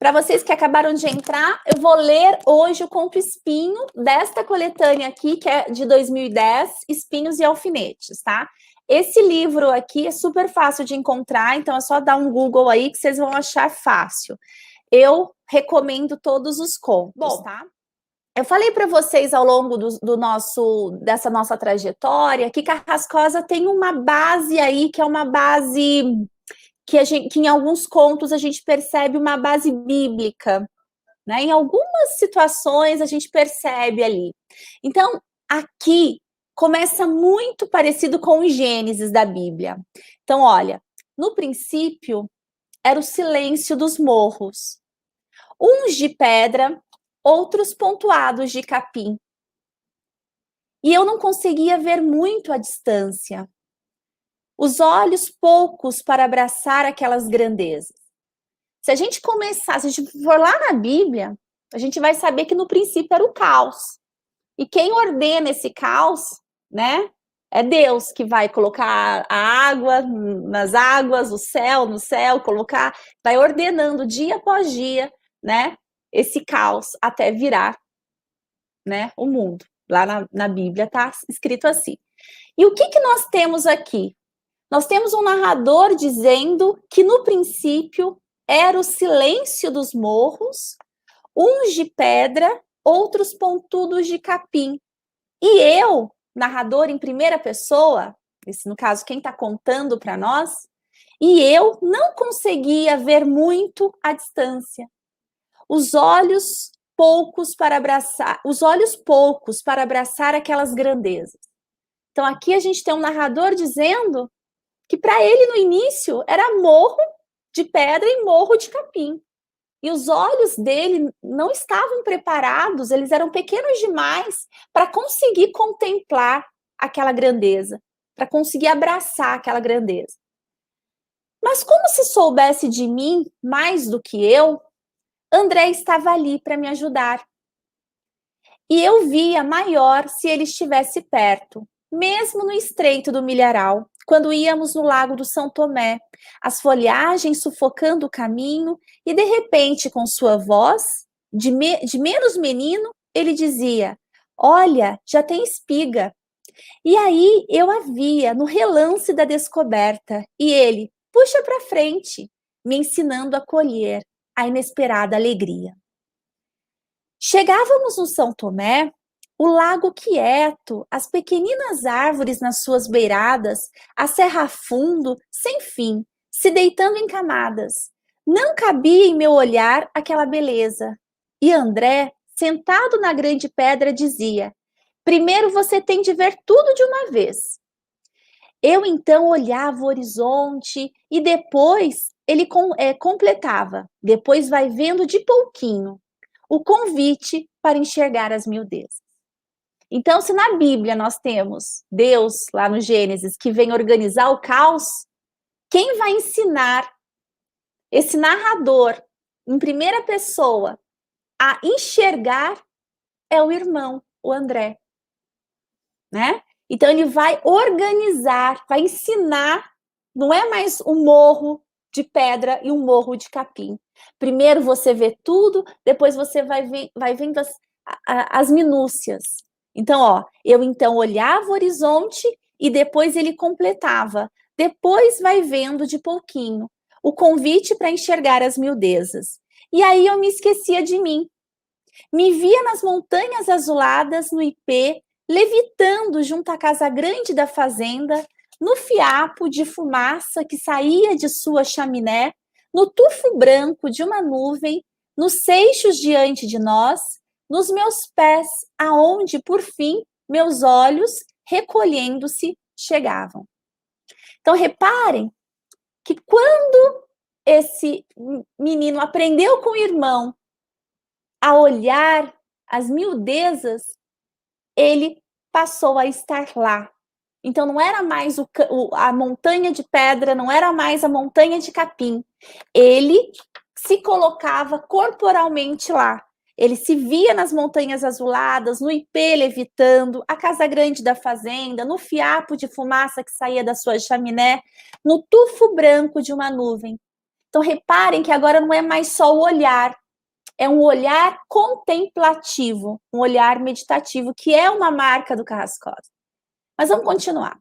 Para vocês que acabaram de entrar, eu vou ler hoje o conto Espinho, desta coletânea aqui, que é de 2010, Espinhos e Alfinetes, tá? Esse livro aqui é super fácil de encontrar, então é só dar um Google aí que vocês vão achar fácil. Eu recomendo todos os contos, tá? Eu falei para vocês ao longo dessa nossa trajetória que Carrascosa tem uma base aí, que é uma base que em alguns contos a gente percebe uma base bíblica, né? Em algumas situações a gente percebe ali. Então, aqui começa muito parecido com o Gênesis da Bíblia. Então, olha, no princípio era o silêncio dos morros, uns de pedra, outros pontuados de capim. E eu não conseguia ver muito à distância. Os olhos poucos para abraçar aquelas grandezas. Se a gente for lá na Bíblia, a gente vai saber que no princípio era o caos. E quem ordena esse caos, né? É Deus que vai colocar a água nas águas, o céu no céu, vai ordenando dia após dia, né? Esse caos até virar, né? O mundo. Lá na Bíblia está escrito assim. E o que nós temos aqui? Nós temos um narrador dizendo que no princípio era o silêncio dos morros, uns de pedra, outros pontudos de capim. E eu, narrador em primeira pessoa, esse no caso quem está contando para nós, e eu não conseguia ver muito à distância. Os olhos poucos para abraçar aquelas grandezas. Então aqui a gente tem um narrador dizendo que para ele no início era morro de pedra e morro de capim. E os olhos dele não estavam preparados, eles eram pequenos demais para conseguir contemplar aquela grandeza, para conseguir abraçar aquela grandeza. Mas como se soubesse de mim mais do que eu, André estava ali para me ajudar. E eu via maior se ele estivesse perto, mesmo no estreito do Milharal, quando íamos no Lago do São Tomé, as folhagens sufocando o caminho, e de repente, com sua voz, de menos menino, ele dizia: "Olha, já tem espiga." E aí eu a via no relance da descoberta, e ele puxa para frente, me ensinando a colher a inesperada alegria. Chegávamos no São Tomé, o lago quieto, as pequeninas árvores nas suas beiradas, a serra fundo, sem fim, se deitando em camadas. Não cabia em meu olhar aquela beleza. E André, sentado na grande pedra, dizia: "Primeiro você tem de ver tudo de uma vez." Eu então olhava o horizonte e depois ele completava: "Depois vai vendo de pouquinho." O convite para enxergar as miudezas. Então, se na Bíblia nós temos Deus, lá no Gênesis, que vem organizar o caos, quem vai ensinar esse narrador, em primeira pessoa, a enxergar é o irmão, o André. Né? Então, ele vai organizar, vai ensinar, não é mais um morro de pedra e um morro de capim. Primeiro você vê tudo, depois você vai vendo as minúcias. Então, eu então olhava o horizonte e depois ele completava. Depois vai vendo de pouquinho o convite para enxergar as miudezas. E aí eu me esquecia de mim. Me via nas montanhas azuladas, no ipê, levitando junto à casa grande da fazenda, no fiapo de fumaça que saía de sua chaminé, no tufo branco de uma nuvem, nos seixos diante de nós, nos meus pés, aonde, por fim, meus olhos, recolhendo-se, chegavam. Então, reparem que quando esse menino aprendeu com o irmão a olhar as miudezas, ele passou a estar lá. Então, não era mais a montanha de pedra, não era mais a montanha de capim. Ele se colocava corporalmente lá. Ele se via nas montanhas azuladas, no ipê levitando, a casa grande da fazenda, no fiapo de fumaça que saía da sua chaminé, no tufo branco de uma nuvem. Então, reparem que agora não é mais só o olhar, é um olhar contemplativo, um olhar meditativo, que é uma marca do Carrascosa. Mas vamos continuar.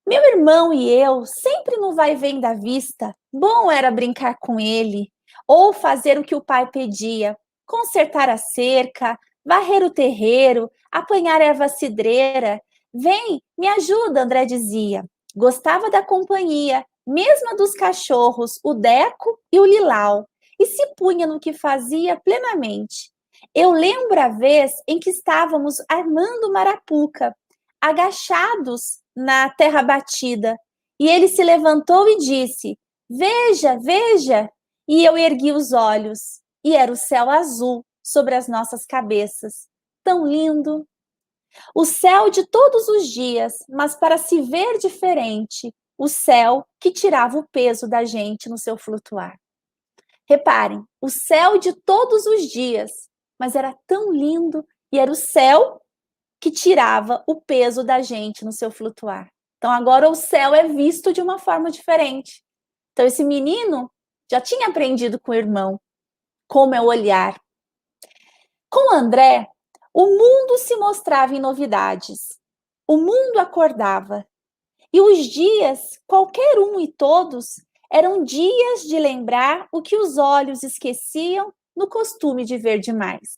Meu irmão e eu, sempre no vai-vem da vista, bom era brincar com ele, ou fazer o que o pai pedia, consertar a cerca, varrer o terreiro, apanhar erva cidreira. Vem, me ajuda, André dizia. Gostava da companhia, mesmo dos cachorros, o Deco e o Lilau, e se punha no que fazia plenamente. Eu lembro a vez em que estávamos armando marapuca, agachados na terra batida, e ele se levantou e disse: Veja, veja! E eu ergui os olhos, e era o céu azul sobre as nossas cabeças. Tão lindo! O céu de todos os dias, mas para se ver diferente, o céu que tirava o peso da gente no seu flutuar. Reparem, o céu de todos os dias, mas era tão lindo, e era o céu que tirava o peso da gente no seu flutuar. Então agora o céu é visto de uma forma diferente. Então esse menino já tinha aprendido com o irmão como é o olhar. Com o André, o mundo se mostrava em novidades. O mundo acordava. E os dias, qualquer um e todos, eram dias de lembrar o que os olhos esqueciam no costume de ver demais.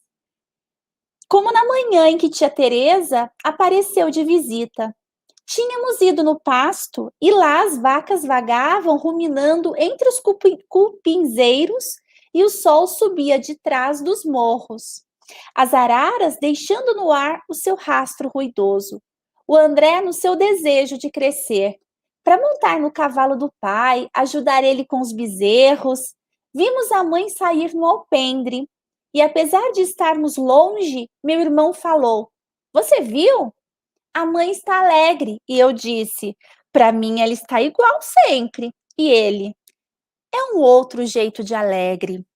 Como na manhã em que tia Teresa apareceu de visita. Tínhamos ido no pasto e lá as vacas vagavam ruminando entre os cupinzeiros e o sol subia de trás dos morros. As araras deixando no ar o seu rastro ruidoso. O André no seu desejo de crescer. Para montar no cavalo do pai, ajudar ele com os bezerros. Vimos a mãe sair no alpendre. E apesar de estarmos longe, meu irmão falou: Você viu? A mãe está alegre. E eu disse: Para mim ela está igual sempre. E ele: É um outro jeito de alegre.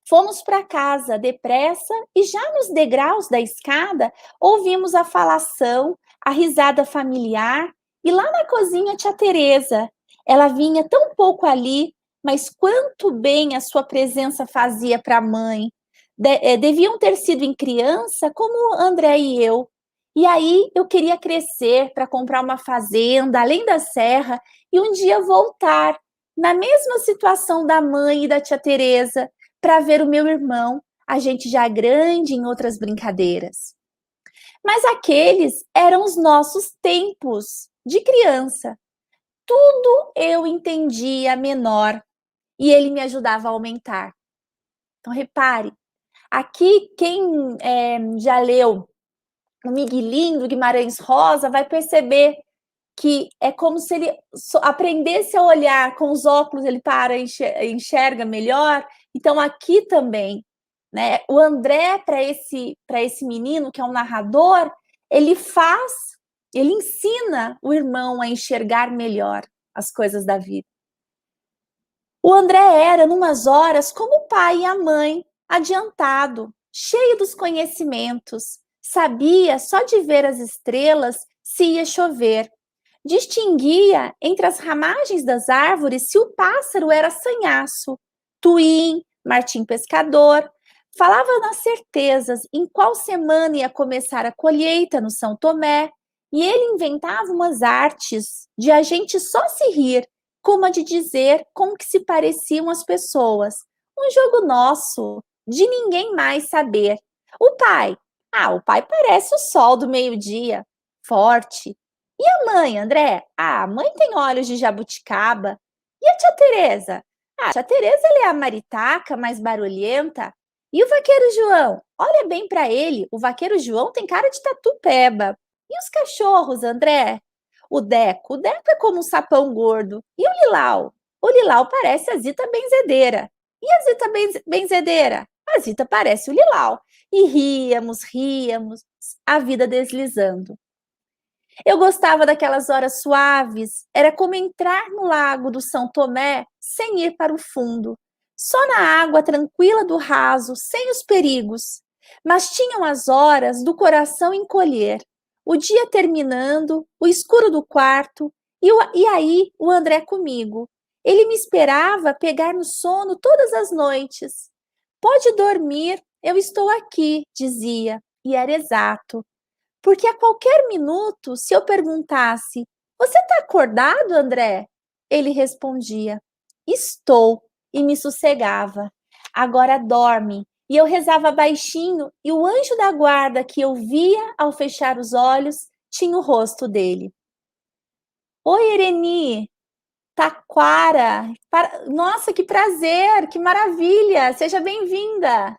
Fomos para casa depressa e já nos degraus da escada ouvimos a falação, a risada familiar e lá na cozinha tia Teresa. Ela vinha tão pouco ali, mas quanto bem a sua presença fazia para a mãe. Deviam ter sido em criança como André e eu. E aí eu queria crescer para comprar uma fazenda além da serra e um dia voltar na mesma situação da mãe e da tia Teresa, para ver o meu irmão, a gente já grande em outras brincadeiras. Mas aqueles eram os nossos tempos de criança. Tudo eu entendia menor e ele me ajudava a aumentar. Então, repare, aqui quem já leu o Miguelinho do Guimarães Rosa vai perceber que é como se ele aprendesse a olhar com os óculos, ele para e enxerga melhor. Então, aqui também, né, o André, para esse menino, que é um narrador, ele ensina o irmão a enxergar melhor as coisas da vida. O André era, numas horas, como o pai e a mãe, adiantado, cheio dos conhecimentos, sabia só de ver as estrelas se ia chover. Distinguia entre as ramagens das árvores se o pássaro era sanhaço, tuim, martim pescador. Falava nas certezas em qual semana ia começar a colheita no São Tomé, e ele inventava umas artes de a gente só se rir, como a de dizer como que se pareciam as pessoas. Um jogo nosso, de ninguém mais saber. O pai parece o sol do meio-dia, forte. E a mãe, André? A mãe tem olhos de jabuticaba. E a tia Teresa? A tia Teresa ela é a maritaca, mais barulhenta. E o vaqueiro João? Olha bem para ele, o vaqueiro João tem cara de tatu-peba. E os cachorros, André? O Deco é como um sapão gordo. E o Lilau? O Lilau parece a Zita Benzedeira. E a Zita Benzedeira? A Zita parece o Lilau. E ríamos, a vida deslizando. Eu gostava daquelas horas suaves, era como entrar no lago do São Tomé sem ir para o fundo, só na água tranquila do raso, sem os perigos. Mas tinham as horas do coração encolher, o dia terminando, o escuro do quarto, e aí o André comigo. Ele me esperava pegar no sono todas as noites. Pode dormir, eu estou aqui, dizia, e era exato. Porque a qualquer minuto, se eu perguntasse: Você está acordado, André? Ele respondia: Estou, e me sossegava. Agora dorme. E eu rezava baixinho, e o anjo da guarda que eu via ao fechar os olhos tinha o rosto dele. Oi, Ereni, Taquara. Nossa, que prazer, que maravilha! Seja bem-vinda.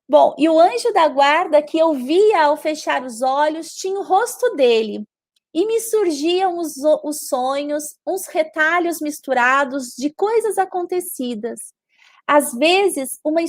Bom, e o anjo da guarda que eu via ao fechar os olhos tinha o rosto dele. E me surgiam os sonhos, uns retalhos misturados de coisas acontecidas. Às vezes, uma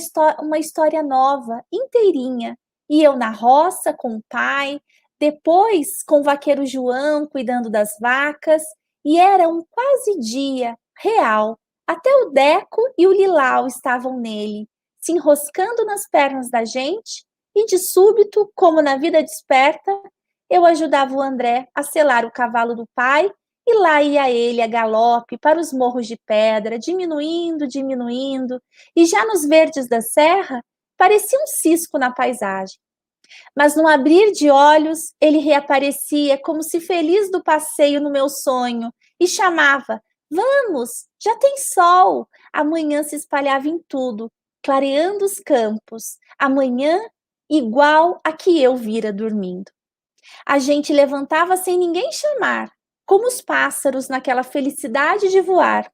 história nova, inteirinha. E eu na roça com o pai, depois com o vaqueiro João cuidando das vacas, e era um quase dia real. Até o Deco e o Lilau estavam nele, se enroscando nas pernas da gente, e de súbito, como na vida desperta, eu ajudava o André a selar o cavalo do pai, e lá ia ele a galope para os morros de pedra, diminuindo, diminuindo, e já nos verdes da serra parecia um cisco na paisagem. Mas num abrir de olhos, ele reaparecia como se feliz do passeio no meu sonho e chamava: Vamos, já tem sol. A manhã se espalhava em tudo, clareando os campos. A manhã igual a que eu vira dormindo. A gente levantava sem ninguém chamar, como os pássaros naquela felicidade de voar.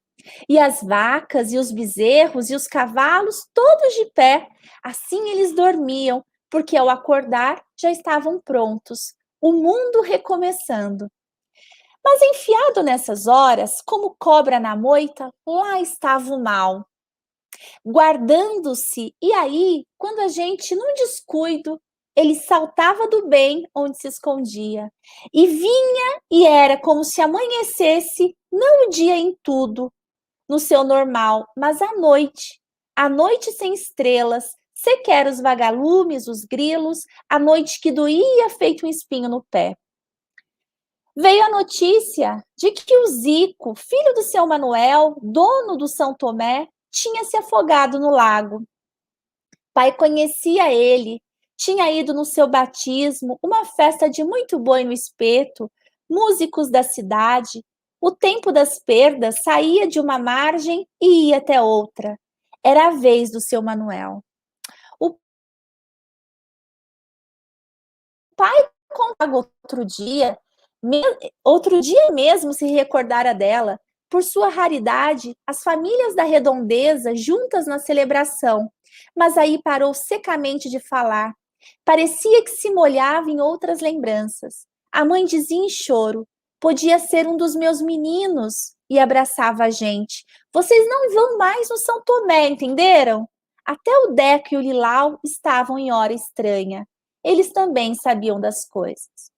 E as vacas e os bezerros e os cavalos todos de pé, assim eles dormiam, porque ao acordar já estavam prontos, o mundo recomeçando. Mas enfiado nessas horas, como cobra na moita, lá estava o mal, guardando-se, e aí, quando a gente, num descuido, ele saltava do bem onde se escondia, e vinha e era como se amanhecesse, não o dia em tudo, no seu normal, mas a noite sem estrelas, sequer os vagalumes, os grilos, a noite que doía feito um espinho no pé. Veio a notícia de que o Zico, filho do seu Manuel, dono do São Tomé, tinha se afogado no lago. Pai conhecia ele, tinha ido no seu batismo, uma festa de muito boi no espeto, músicos da cidade. O tempo das perdas saía de uma margem e ia até outra. Era a vez do seu Manuel. O pai contava outro dia mesmo se recordara dela. Por sua raridade, as famílias da redondeza juntas na celebração, mas aí parou secamente de falar. Parecia que se molhava em outras lembranças. A mãe dizia em choro: podia ser um dos meus meninos, e abraçava a gente. Vocês não vão mais no São Tomé, entenderam? Até o Deco e o Lilau estavam em hora estranha. Eles também sabiam das coisas.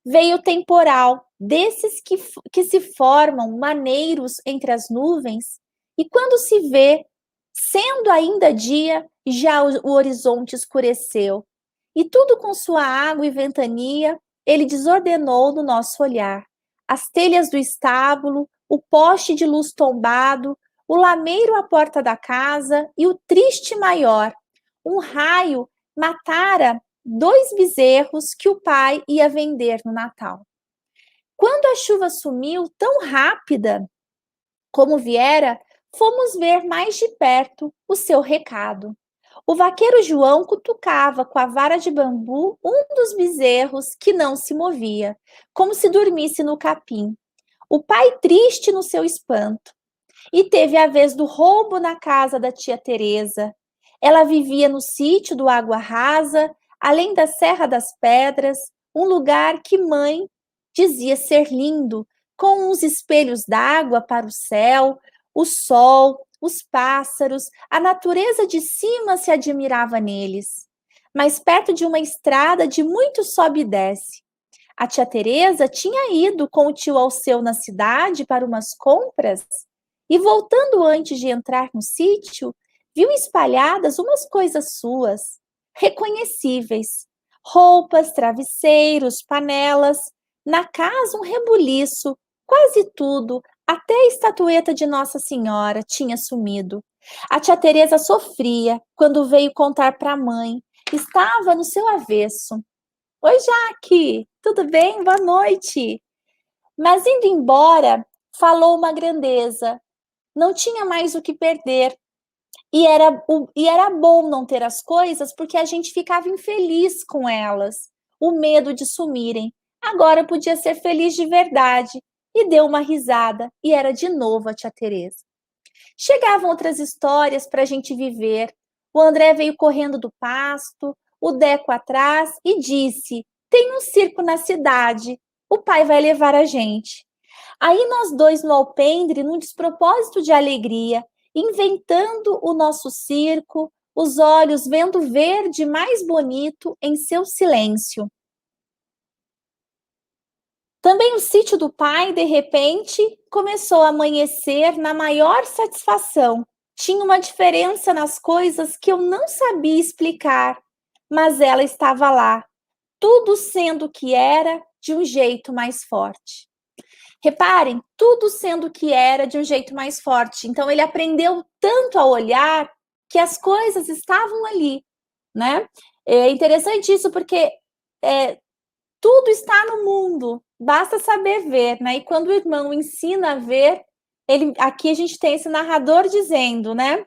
Veio o temporal, desses que se formam maneiros entre as nuvens, e quando se vê, sendo ainda dia, já o horizonte escureceu, e tudo com sua água e ventania, ele desordenou no nosso olhar. As telhas do estábulo, o poste de luz tombado, o lameiro à porta da casa e o triste maior. Um raio matara 2 bezerros que o pai ia vender no Natal. Quando a chuva sumiu tão rápida como viera, fomos ver mais de perto o seu recado. O vaqueiro João cutucava com a vara de bambu um dos bezerros que não se movia, como se dormisse no capim. O pai triste no seu espanto. E teve a vez do roubo na casa da tia Teresa. Ela vivia no sítio do Água Rasa, além da Serra das Pedras, um lugar que mãe dizia ser lindo, com uns espelhos d'água para o céu, o sol, os pássaros, a natureza de cima se admirava neles. Mas perto de uma estrada de muito sobe e desce. A tia Teresa tinha ido com o tio Alceu na cidade para umas compras e, voltando antes de entrar no sítio, viu espalhadas umas coisas suas, reconhecíveis: roupas, travesseiros, panelas, na casa um rebuliço, quase tudo Até a estatueta de Nossa Senhora tinha sumido. A tia Teresa sofria quando veio contar para a mãe. Estava no seu avesso. Oi, Jaque, tudo bem? Boa noite. Mas indo embora, falou uma grandeza. Não tinha mais o que perder. E era bom não ter as coisas porque a gente ficava infeliz com elas, o medo de sumirem. Agora podia ser feliz de verdade. E deu uma risada e era de novo a tia Teresa. Chegavam outras histórias para a gente viver. O André veio correndo do pasto, o Deco atrás e disse: tem um circo na cidade, o pai vai levar a gente. Aí nós dois no alpendre, num despropósito de alegria, inventando o nosso circo, os olhos vendo verde mais bonito em seu silêncio. Também o sítio do pai, de repente, começou a amanhecer na maior satisfação. Tinha uma diferença nas coisas que eu não sabia explicar, mas ela estava lá, tudo sendo o que era de um jeito mais forte. Reparem, tudo sendo o que era de um jeito mais forte. Então ele aprendeu tanto a olhar que as coisas estavam ali, né? É interessante isso porque tudo está no mundo, basta saber ver, né? E quando o irmão ensina a ver, aqui a gente tem esse narrador dizendo, né?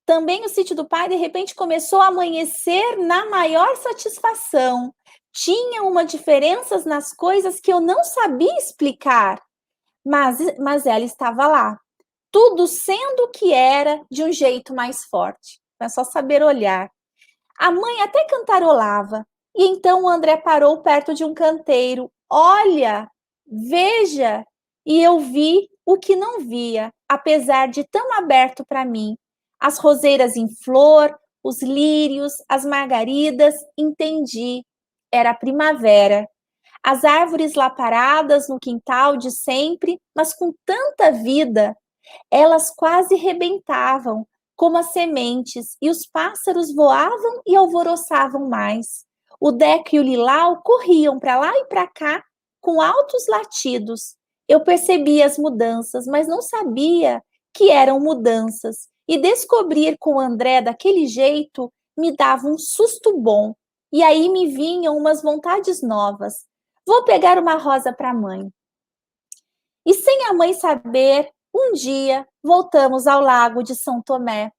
Também o sítio do pai, de repente, começou a amanhecer na maior satisfação. Tinha uma diferença nas coisas que eu não sabia explicar, mas ela estava lá. Tudo sendo o que era de um jeito mais forte. É só saber olhar. A mãe até cantarolava. E então o André parou perto de um canteiro. Olha, veja. E eu vi o que não via, apesar de tão aberto para mim. As roseiras em flor, os lírios, as margaridas, entendi. Era primavera. As árvores lá paradas no quintal de sempre, mas com tanta vida, elas quase rebentavam, como as sementes, e os pássaros voavam e alvoroçavam mais. O Deco e o Lilau corriam para lá e para cá com altos latidos. Eu percebia as mudanças, mas não sabia que eram mudanças. E descobrir com o André daquele jeito me dava um susto bom. E aí me vinham umas vontades novas. Vou pegar uma rosa para a mãe. E sem a mãe saber, um dia voltamos ao lago de São Tomé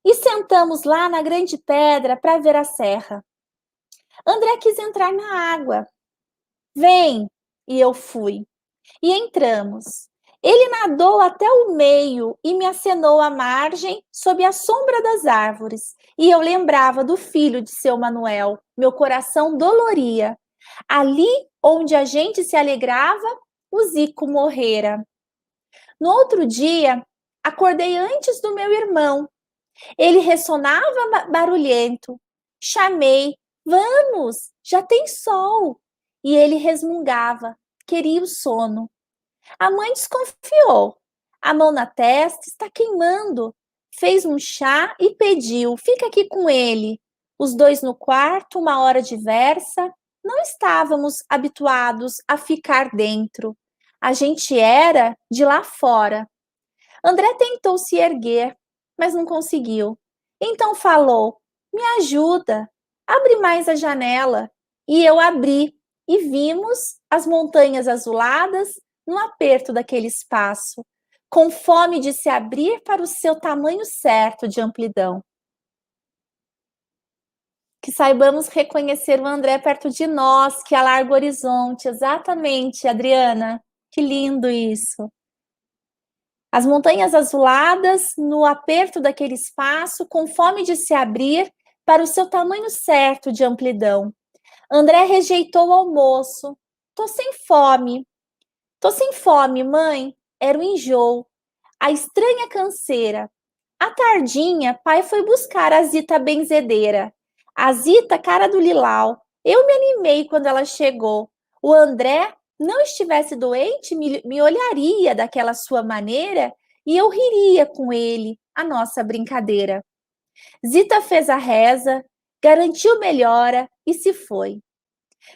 e sentamos lá na grande pedra para ver a serra. André quis entrar na água. Vem! E eu fui. E entramos. Ele nadou até o meio e me acenou à margem sob a sombra das árvores. E eu lembrava do filho de seu Manuel. Meu coração doloria. Ali onde a gente se alegrava, o Zico morrera. No outro dia, acordei antes do meu irmão. Ele ressonava barulhento. Chamei, vamos, já tem sol. E ele resmungava, queria o sono. A mãe desconfiou. A mão na testa está queimando. Fez um chá e pediu, fica aqui com ele. Os dois no quarto, uma hora diversa. Não estávamos habituados a ficar dentro. A gente era de lá fora. André tentou se erguer, mas não conseguiu. Então falou: me ajuda, abre mais a janela. E eu abri, e vimos as montanhas azuladas no aperto daquele espaço, com fome de se abrir para o seu tamanho certo de amplidão. Que saibamos reconhecer o André perto de nós, que alarga o horizonte. Exatamente, Adriana. Que lindo isso. As montanhas azuladas, no aperto daquele espaço, com fome de se abrir para o seu tamanho certo de amplidão. André rejeitou o almoço. Tô sem fome. Tô sem fome, mãe. Era o enjoo, a estranha canseira. À tardinha, pai foi buscar a Zita benzedeira. A Zita, cara do Lilau. Eu me animei quando ela chegou. O André não estivesse doente, me olharia daquela sua maneira e eu riria com ele, a nossa brincadeira. Zita fez a reza, garantiu melhora e se foi.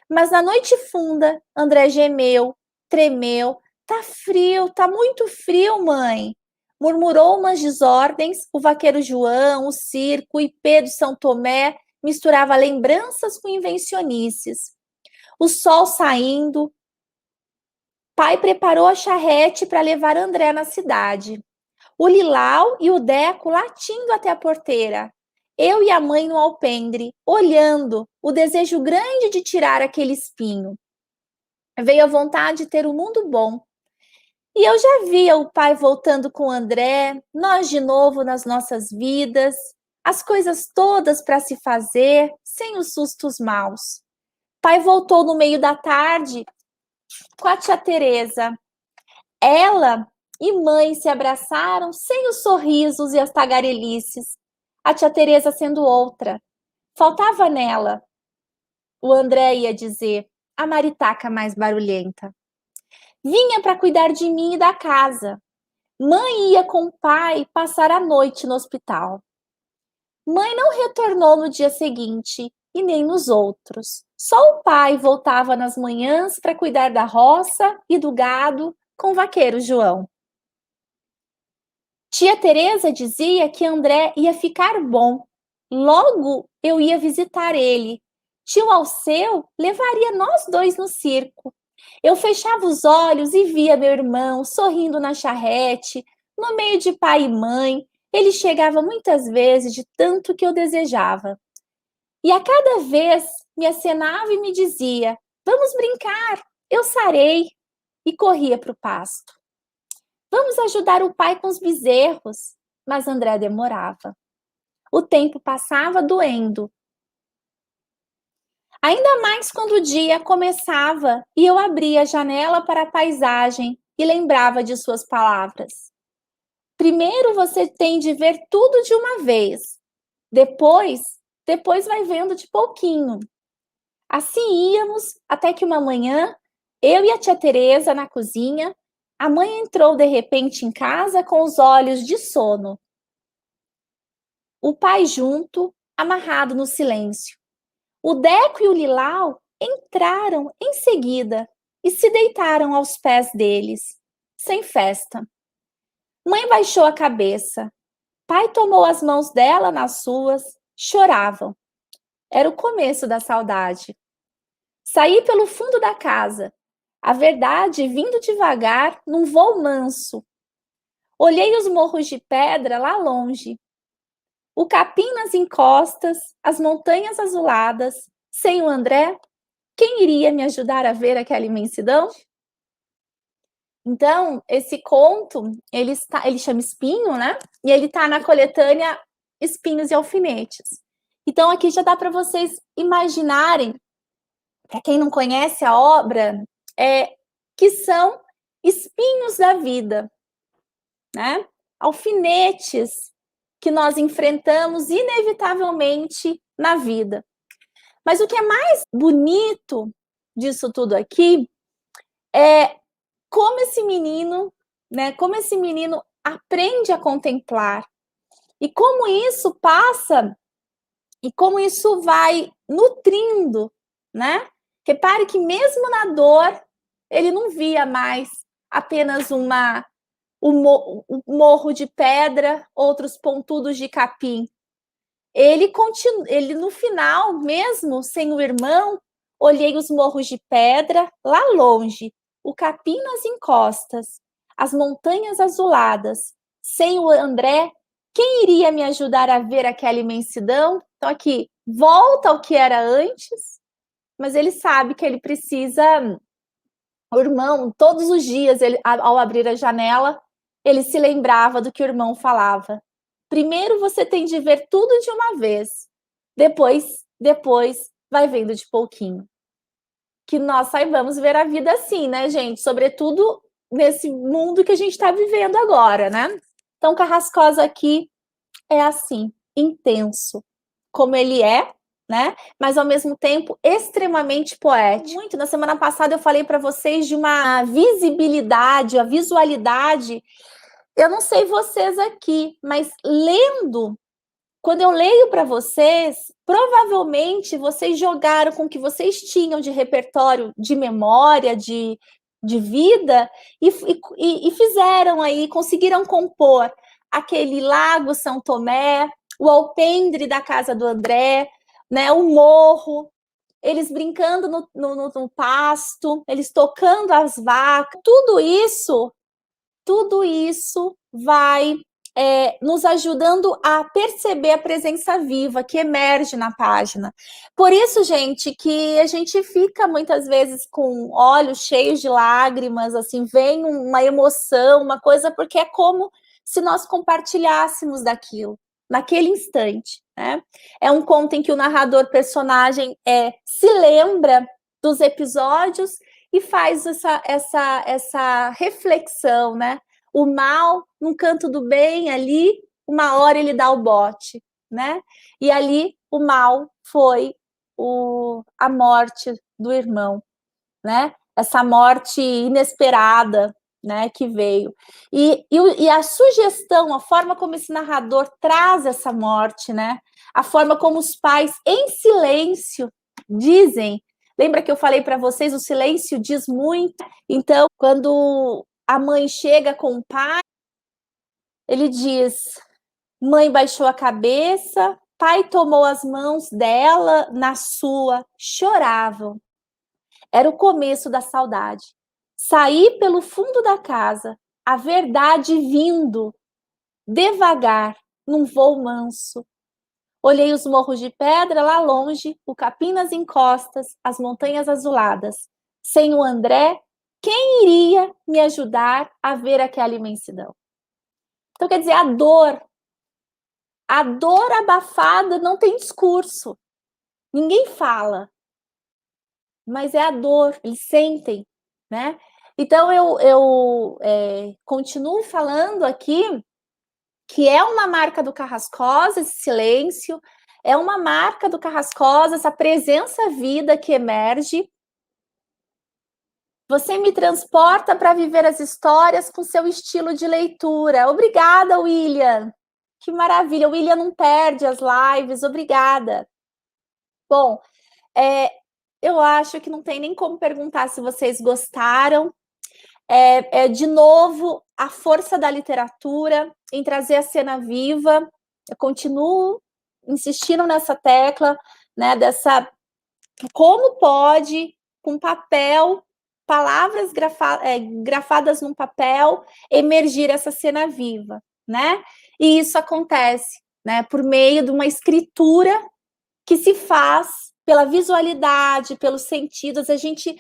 Mas na noite funda, André gemeu. tremeu. Tá muito frio, mãe. Murmurou umas desordens. O vaqueiro João, o circo, o ipê do São Tomé misturava lembranças com invencionices. O sol saindo. Pai preparou a charrete para levar André na cidade. O Lilau e o Deco latindo até a porteira. Eu e a mãe no alpendre, olhando, o desejo grande de tirar aquele espinho. Veio a vontade de ter um mundo bom. E eu já via o pai voltando com o André, nós de novo nas nossas vidas, as coisas todas para se fazer, sem os sustos maus. Pai voltou no meio da tarde com a tia Teresa. Ela e mãe se abraçaram sem os sorrisos e as tagarelices. A tia Teresa sendo outra. Faltava nela, o André ia dizer, a maritaca mais barulhenta. Vinha para cuidar de mim e da casa. Mãe ia com o pai passar a noite no hospital. Mãe não retornou no dia seguinte e nem nos outros. Só o pai voltava nas manhãs para cuidar da roça e do gado com o vaqueiro João. Tia Teresa dizia que André ia ficar bom. Logo eu ia visitar ele. Tio Alceu levaria nós dois no circo. Eu fechava os olhos e via meu irmão sorrindo na charrete, no meio de pai e mãe. Ele chegava muitas vezes de tanto que eu desejava. E a cada vez me acenava e me dizia: vamos brincar, eu sarei. E corria para o pasto. Vamos ajudar o pai com os bezerros. Mas André demorava. O tempo passava doendo. Ainda mais quando o dia começava e eu abria a janela para a paisagem e lembrava de suas palavras. Primeiro você tem de ver tudo de uma vez. Depois vai vendo de pouquinho. Assim íamos até que uma manhã, eu e a tia Teresa na cozinha, a mãe entrou de repente em casa com os olhos de sono. O pai junto, amarrado no silêncio. O Deco e o Lilau entraram em seguida e se deitaram aos pés deles, sem festa. Mãe baixou a cabeça. Pai tomou as mãos dela nas suas, choravam. Era o começo da saudade. Saí pelo fundo da casa, a verdade vindo devagar num voo manso. Olhei os morros de pedra lá longe. O capim nas encostas, as montanhas azuladas. Sem o André, quem iria me ajudar a ver aquela imensidão? Então, esse conto, ele chama Espinho, né? E ele está na coletânea Espinhos e Alfinetes. Então, aqui já dá para vocês imaginarem, para quem não conhece a obra, que são espinhos da vida, né? Alfinetes que nós enfrentamos inevitavelmente na vida. Mas o que é mais bonito disso tudo aqui é como esse menino, né, como esse menino aprende a contemplar e como isso passa e como isso vai nutrindo, né? Repare que mesmo na dor, ele não via mais apenas um morro de pedra, outros pontudos de capim. Ele no final, mesmo sem o irmão, olhei os morros de pedra lá longe, o capim nas encostas, as montanhas azuladas. Sem o André, quem iria me ajudar a ver aquela imensidão? Então aqui, volta ao que era antes, mas ele sabe que ele precisa... O irmão, todos os dias, ao abrir a janela, ele se lembrava do que o irmão falava. Primeiro você tem de ver tudo de uma vez. Depois vai vendo de pouquinho. Que nós saibamos ver a vida assim, né, gente? Sobretudo nesse mundo que a gente está vivendo agora, né? Então, Carrascosa aqui é assim, intenso, como ele é, né? Mas ao mesmo tempo extremamente poético. Muito. Na semana passada eu falei para vocês de uma visibilidade, a visualidade. Eu não sei vocês aqui, mas lendo, quando eu leio para vocês, provavelmente vocês jogaram com o que vocês tinham de repertório, de memória, de de vida e fizeram aí, conseguiram compor aquele Lago São Tomé, o alpendre da casa do André, né, o morro, eles brincando no pasto, eles tocando as vacas, tudo isso vai nos ajudando a perceber a presença viva que emerge na página. Por isso, gente, que a gente fica muitas vezes com olhos cheios de lágrimas, assim, vem uma emoção, uma coisa, porque é como se nós compartilhássemos daquilo, naquele instante, né? É um conto em que o narrador personagem se lembra dos episódios e faz essa reflexão, né? O mal num canto do bem ali, uma hora ele dá o bote, né? E ali o mal foi a morte do irmão, né? Essa morte inesperada, né, que veio. E a sugestão, a forma como esse narrador traz essa morte, né? A forma como os pais, em silêncio, dizem. Lembra que eu falei para vocês, o silêncio diz muito. Então, quando a mãe chega com o pai, ele diz: mãe baixou a cabeça, pai tomou as mãos dela na sua, choravam. Era o começo da saudade. Saí pelo fundo da casa, a verdade vindo, devagar, num voo manso. Olhei os morros de pedra lá longe, o capim nas encostas, as montanhas azuladas. Sem o André, quem iria me ajudar a ver aquela imensidão? Então, quer dizer, a dor abafada não tem discurso. Ninguém fala, mas é a dor, eles sentem, né? Então, eu continuo falando aqui que é uma marca do Carrascosa, esse silêncio, é uma marca do Carrascosa, essa presença vida que emerge. Você me transporta para viver as histórias com seu estilo de leitura. Obrigada, William. Que maravilha. O William não perde as lives. Obrigada. Bom, eu acho que não tem nem como perguntar se vocês gostaram. De novo, a força da literatura em trazer a cena viva. Eu continuo insistindo nessa tecla, né, dessa como pode, com papel, palavras grafadas num papel, emergir essa cena viva, né? E isso acontece, né, por meio de uma escritura que se faz pela visualidade, pelos sentidos. A gente,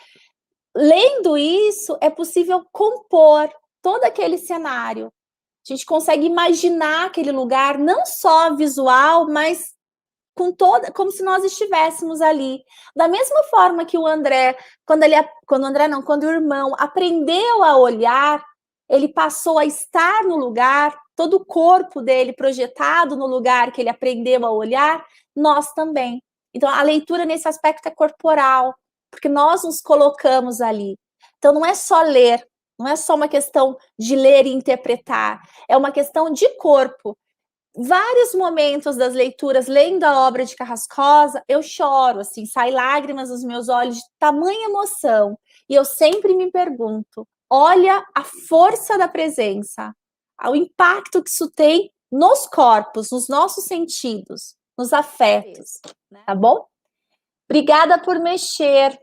lendo isso, é possível compor todo aquele cenário. A gente consegue imaginar aquele lugar, não só visual, mas como se nós estivéssemos ali. Da mesma forma que o André, quando o irmão aprendeu a olhar, ele passou a estar no lugar, todo o corpo dele projetado no lugar que ele aprendeu a olhar, nós também. Então, a leitura nesse aspecto é corporal, porque nós nos colocamos ali. Então, não é só ler, não é só uma questão de ler e interpretar, é uma questão de corpo. Vários momentos das leituras, lendo a obra de Carrascosa, eu choro, assim, sai lágrimas dos meus olhos de tamanha emoção. E eu sempre me pergunto, olha a força da presença, o impacto que isso tem nos corpos, nos nossos sentidos, nos afetos, tá bom? Obrigada por mexer,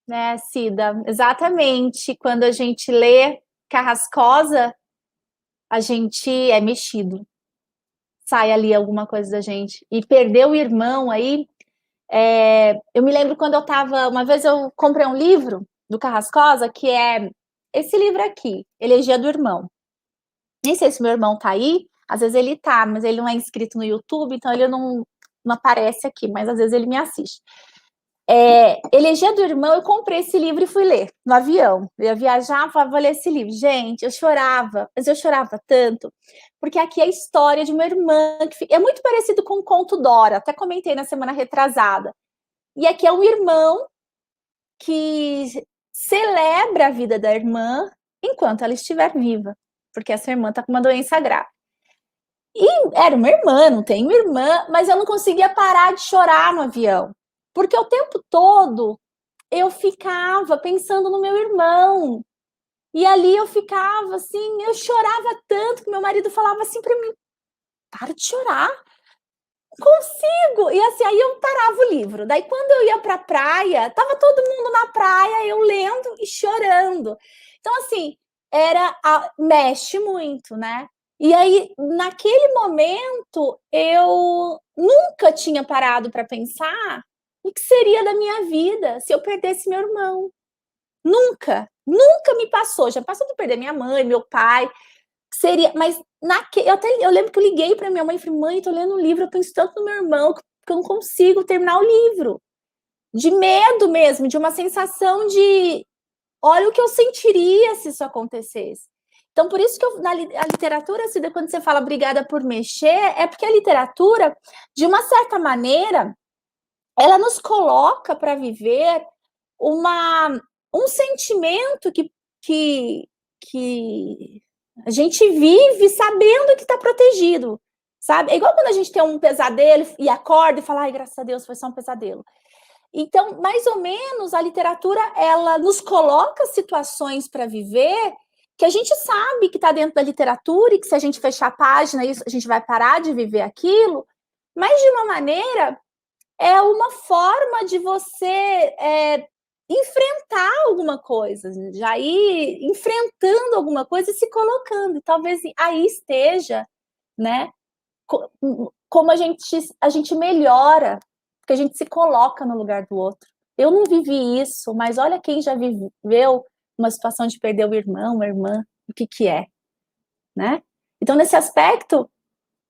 né, Cida? Exatamente, quando a gente lê Carrascosa, a gente é mexido. Sai ali alguma coisa da gente. E perder o irmão aí. Eu me lembro quando eu estava. Uma vez eu comprei um livro do Carrascosa, que é esse livro aqui, Elegia do Irmão. Nem sei se meu irmão tá aí, às vezes ele tá, mas ele não é inscrito no YouTube, então ele não aparece aqui, mas às vezes ele me assiste. Elegia do Irmão, eu comprei esse livro e fui ler no avião. Eu ia viajar, vou ler esse livro. Gente, eu chorava, mas eu chorava tanto, porque aqui é a história de uma irmã, que é muito parecido com o conto Dora, até comentei na semana retrasada. E aqui é um irmão que celebra a vida da irmã enquanto ela estiver viva, porque essa irmã está com uma doença grave. E era uma irmã, não tem uma irmã, mas eu não conseguia parar de chorar no avião, porque o tempo todo eu ficava pensando no meu irmão. E ali eu ficava assim, eu chorava tanto que meu marido falava assim para mim: "Para de chorar, não consigo". E assim, aí eu parava o livro. Daí quando eu ia para a praia, tava todo mundo na praia, eu lendo e chorando. Então assim, mexe muito, né. E aí, naquele momento, eu nunca tinha parado para pensar o que seria da minha vida se eu perdesse meu irmão. Nunca, nunca me passou. Já passou de perder minha mãe, meu pai, seria, mas eu lembro que eu liguei para minha mãe e falei: "Mãe, tô lendo um livro, eu penso tanto no meu irmão que eu não consigo terminar o livro". De medo mesmo, de uma sensação de: "Olha o que eu sentiria se isso acontecesse". Então por isso que a literatura, assim, quando você fala "Obrigada por mexer", é porque a literatura, de uma certa maneira, ela nos coloca para viver uma um sentimento que que a gente vive sabendo que está protegido, sabe. É igual quando a gente tem um pesadelo e acorda e fala: "Ai, graças a Deus, foi só um pesadelo". Então, mais ou menos, a literatura, ela nos coloca situações para viver que a gente sabe que está dentro da literatura e que se a gente fechar a página, isso a gente vai parar de viver aquilo, mas de uma maneira é uma forma de você, enfrentar alguma coisa, já ir enfrentando alguma coisa e se colocando, e talvez aí esteja, né, como a gente melhora, porque a gente se coloca no lugar do outro. Eu não vivi isso, mas olha quem já viveu uma situação de perder o irmão, a irmã, o que que é, né. Então nesse aspecto,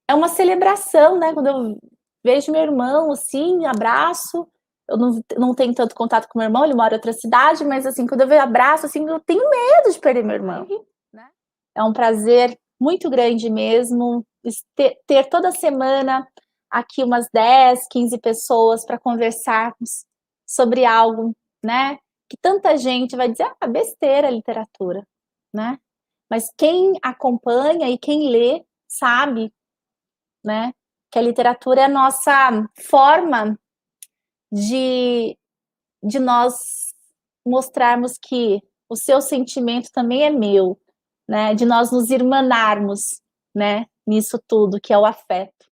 é uma celebração, né, quando eu vejo meu irmão, assim, abraço, eu não tenho tanto contato com meu irmão, ele mora em outra cidade, mas, assim, quando eu vejo abraço, assim, eu tenho medo de perder meu irmão, né. É um prazer muito grande mesmo ter toda semana aqui umas 10, 15 pessoas para conversarmos sobre algo, né, que tanta gente vai dizer: "Ah, besteira literatura", né, mas quem acompanha e quem lê sabe, né, que a literatura é a nossa forma de nós mostrarmos que o seu sentimento também é meu, né, de nós nos irmanarmos, né, nisso tudo que é o afeto.